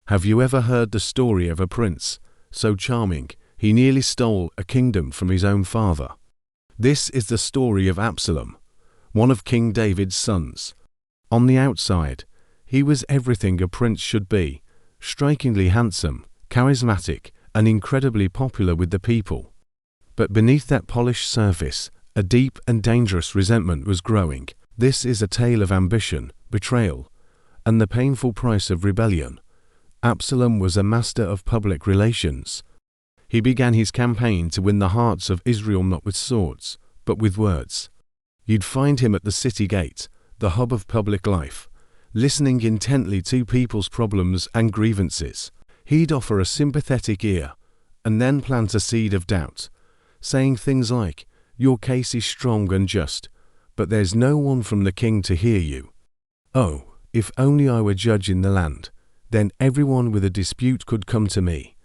Have you ever heard the story of a prince so charming he nearly stole a kingdom from his own father? This is the story of Absalom, one of King David's sons. On the outside, he was everything a prince should be, strikingly handsome, charismatic, and incredibly popular with the people. But beneath that polished surface, a deep and dangerous resentment was growing. This is a tale of ambition, betrayal, and the painful price of rebellion. Absalom was a master of public relations. He began his campaign to win the hearts of Israel not with swords, but with words. You'd find him at the city gate, the hub of public life, listening intently to people's problems and grievances. He'd offer a sympathetic ear, and then plant a seed of doubt, saying things like, "Your case is strong and just, but there's no one from the king to hear you. Oh, if only I were judge in the land, then everyone with a dispute could come to me,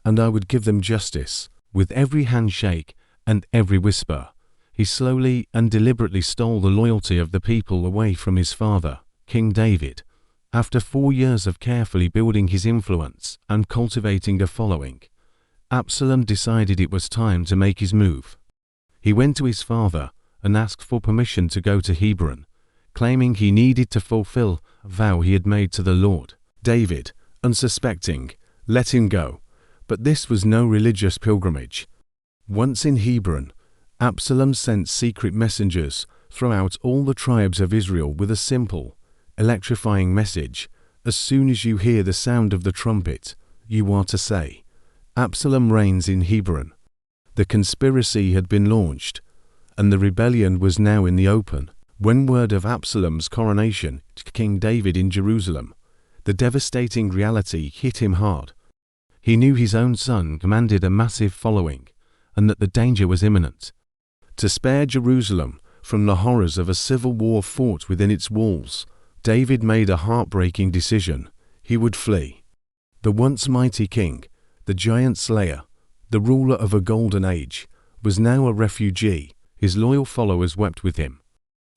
and I would give them justice." With every handshake and every whisper, he slowly and deliberately stole the loyalty of the people away from his father, King David. After 4 years of carefully building his influence and cultivating a following, Absalom decided it was time to make his move. He went to his father and asked for permission to go to Hebron, claiming he needed to fulfill a vow he had made to the Lord. David, unsuspecting, let him go, but this was no religious pilgrimage. Once in Hebron, Absalom sent secret messengers throughout all the tribes of Israel with a simple, electrifying message. As soon as you hear the sound of the trumpet, you are to say, "Absalom reigns in Hebron." The conspiracy had been launched, and the rebellion was now in the open. When word of Absalom's coronation to King David in Jerusalem, the devastating reality hit him hard. He knew his own son commanded a massive following, and that the danger was imminent. To spare Jerusalem from the horrors of a civil war fought within its walls, David made a heartbreaking decision. He would flee. The once mighty king, the giant slayer, the ruler of a golden age, was now a refugee. His loyal followers wept with him.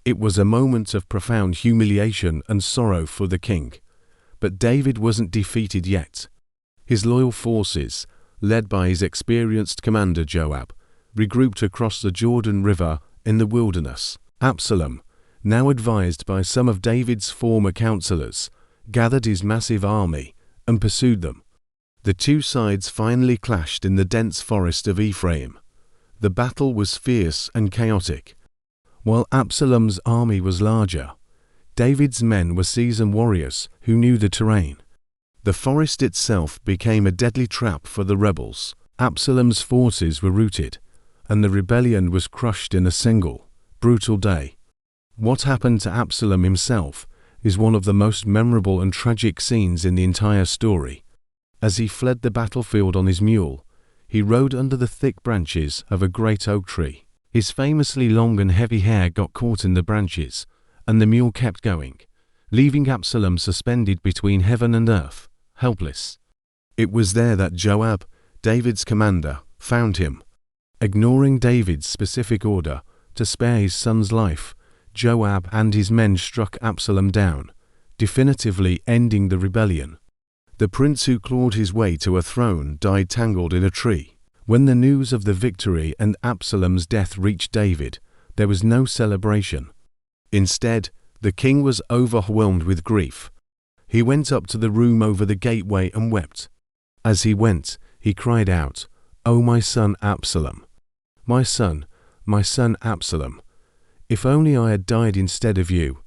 It was a moment of profound humiliation and sorrow for the king. But David wasn't defeated yet. His loyal forces, led by his experienced commander Joab, regrouped across the Jordan River in the wilderness. Absalom, now advised by some of David's former counselors, gathered his massive army and pursued them. The two sides finally clashed in the dense forest of Ephraim. The battle was fierce and chaotic. While Absalom's army was larger, David's men were seasoned warriors who knew the terrain. The forest itself became a deadly trap for the rebels. Absalom's forces were routed, and the rebellion was crushed in a single, brutal day. What happened to Absalom himself is one of the most memorable and tragic scenes in the entire story. As he fled the battlefield on his mule, he rode under the thick branches of a great oak tree. His famously long and heavy hair got caught in the branches, and the mule kept going, leaving Absalom suspended between heaven and earth, helpless. It was there that Joab, David's commander, found him. Ignoring David's specific order to spare his son's life, Joab and his men struck Absalom down, definitively ending the rebellion. The prince who clawed his way to a throne died tangled in a tree. When the news of the victory and Absalom's death reached David, there was no celebration. Instead, the king was overwhelmed with grief. He went up to the room over the gateway and wept. As he went, he cried out, "Oh, my son Absalom! My son Absalom! If only I had died instead of you!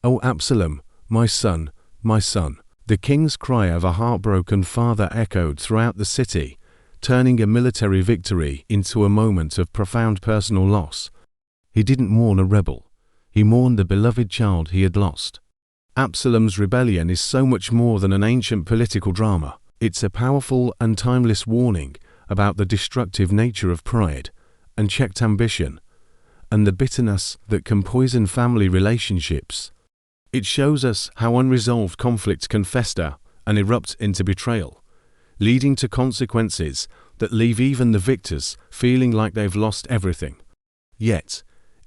Oh, Absalom, my son, my son!" The king's cry of a heartbroken father echoed throughout the city, turning a military victory into a moment of profound personal loss. He didn't mourn a rebel. He mourned the beloved child he had lost. Absalom's rebellion is so much more than an ancient political drama. It's a powerful and timeless warning about the destructive nature of pride, unchecked ambition, and the bitterness that can poison family relationships. It shows us how unresolved conflict can fester and erupt into betrayal, leading to consequences that leave even the victors feeling like they've lost everything. Yet,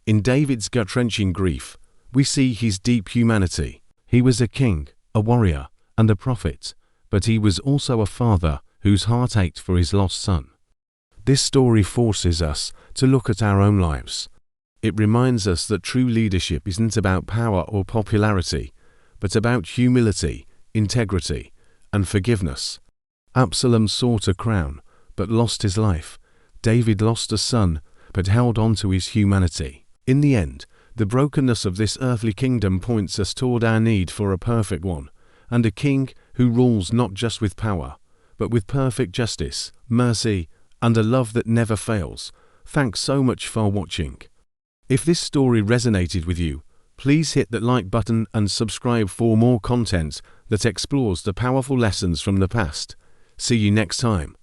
in David's gut-wrenching grief, we see his deep humanity. He was a king, a warrior, and a prophet, but he was also a father whose heart ached for his lost son. This story forces us to look at our own lives. It reminds us that true leadership isn't about power or popularity, but about humility, integrity, and forgiveness. Absalom sought a crown, but lost his life. David lost a son, but held on to his humanity. In the end, the brokenness of this earthly kingdom points us toward our need for a perfect one, and a king who rules not just with power, but with perfect justice, mercy, and a love that never fails. Thanks so much for watching. If this story resonated with you, please hit that like button and subscribe for more content that explores the powerful lessons from the past. See you next time.